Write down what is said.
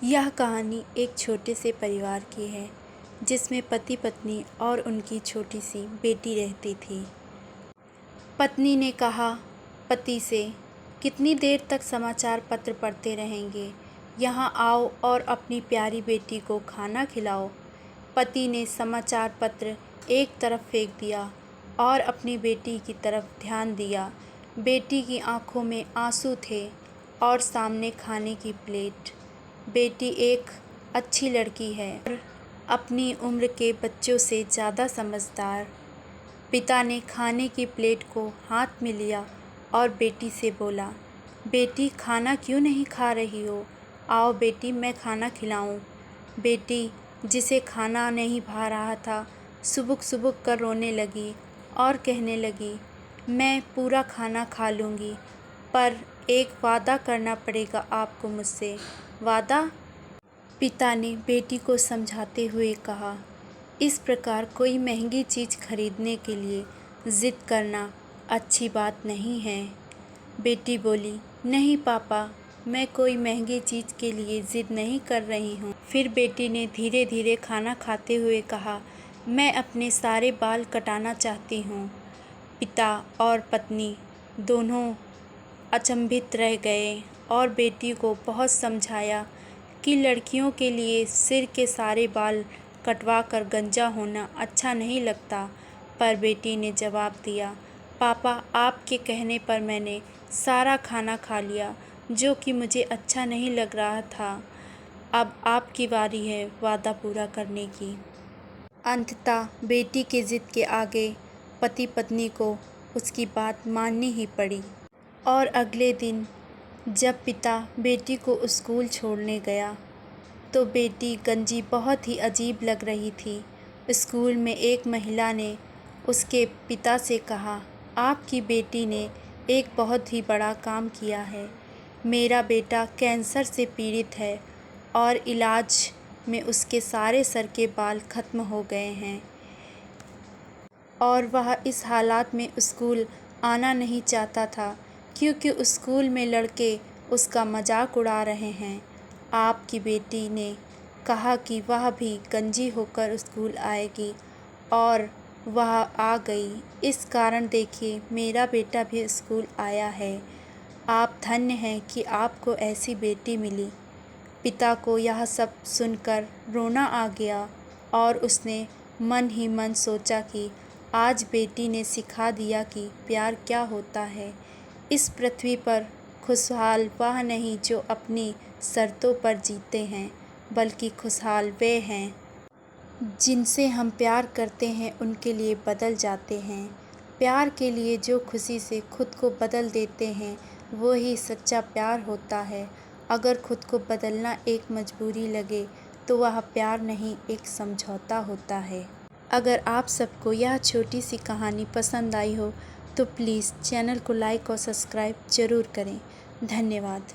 यह कहानी एक छोटे से परिवार की है जिसमें पति पत्नी और उनकी छोटी सी बेटी रहती थी। पत्नी ने कहा पति से, कितनी देर तक समाचार पत्र पढ़ते रहेंगे? यहाँ आओ और अपनी प्यारी बेटी को खाना खिलाओ। पति ने समाचार पत्र एक तरफ फेंक दिया और अपनी बेटी की तरफ ध्यान दिया। बेटी की आंखों में आंसू थे और सामने खाने की प्लेट। बेटी एक अच्छी लड़की है और अपनी उम्र के बच्चों से ज़्यादा समझदार। पिता ने खाने की प्लेट को हाथ में लिया और बेटी से बोला, बेटी खाना क्यों नहीं खा रही हो? आओ बेटी, मैं खाना खिलाऊं। बेटी, जिसे खाना नहीं भा रहा था, सुबुक सुबुक कर रोने लगी और कहने लगी, मैं पूरा खाना खा लूँगी, पर एक वादा करना पड़ेगा आपको मुझसे। वादा? पिता ने बेटी को समझाते हुए कहा, इस प्रकार कोई महंगी चीज़ खरीदने के लिए ज़िद करना अच्छी बात नहीं है। बेटी बोली, नहीं पापा, मैं कोई महंगी चीज़ के लिए ज़िद नहीं कर रही हूँ। फिर बेटी ने धीरे धीरे खाना खाते हुए कहा, मैं अपने सारे बाल कटाना चाहती हूँ। पिता और पत्नी दोनों अचंभित रह गए और बेटी को बहुत समझाया कि लड़कियों के लिए सिर के सारे बाल कटवा कर गंजा होना अच्छा नहीं लगता। पर बेटी ने जवाब दिया, पापा, आपके कहने पर मैंने सारा खाना खा लिया जो कि मुझे अच्छा नहीं लग रहा था। अब आपकी बारी है वादा पूरा करने की। अंततः बेटी की जिद के आगे पति पत्नी को उसकी बात माननी ही पड़ी। और अगले दिन जब पिता बेटी को स्कूल छोड़ने गया तो बेटी गंजी बहुत ही अजीब लग रही थी। स्कूल में एक महिला ने उसके पिता से कहा, आपकी बेटी ने एक बहुत ही बड़ा काम किया है। मेरा बेटा कैंसर से पीड़ित है और इलाज में उसके सारे सर के बाल खत्म हो गए हैं और वह इस हालात में स्कूल आना नहीं चाहता था क्योंकि स्कूल में लड़के उसका मजाक उड़ा रहे हैं। आपकी बेटी ने कहा कि वह भी गंजी होकर स्कूल आएगी और वह आ गई। इस कारण देखिए, मेरा बेटा भी स्कूल आया है। आप धन्य हैं कि आपको ऐसी बेटी मिली। पिता को यह सब सुनकर रोना आ गया और उसने मन ही मन सोचा कि आज बेटी ने सिखा दिया कि प्यार क्या होता है। इस पृथ्वी पर खुशहाल वह नहीं जो अपनी शर्तों पर जीते हैं, बल्कि खुशहाल वे हैं जिनसे हम प्यार करते हैं, उनके लिए बदल जाते हैं। प्यार के लिए जो खुशी से खुद को बदल देते हैं, वो ही सच्चा प्यार होता है। अगर खुद को बदलना एक मजबूरी लगे तो वह प्यार नहीं, एक समझौता होता है। अगर आप सबको यह छोटी सी कहानी पसंद आई हो तो प्लीज़ चैनल को लाइक और सब्सक्राइब ज़रूर करें। धन्यवाद।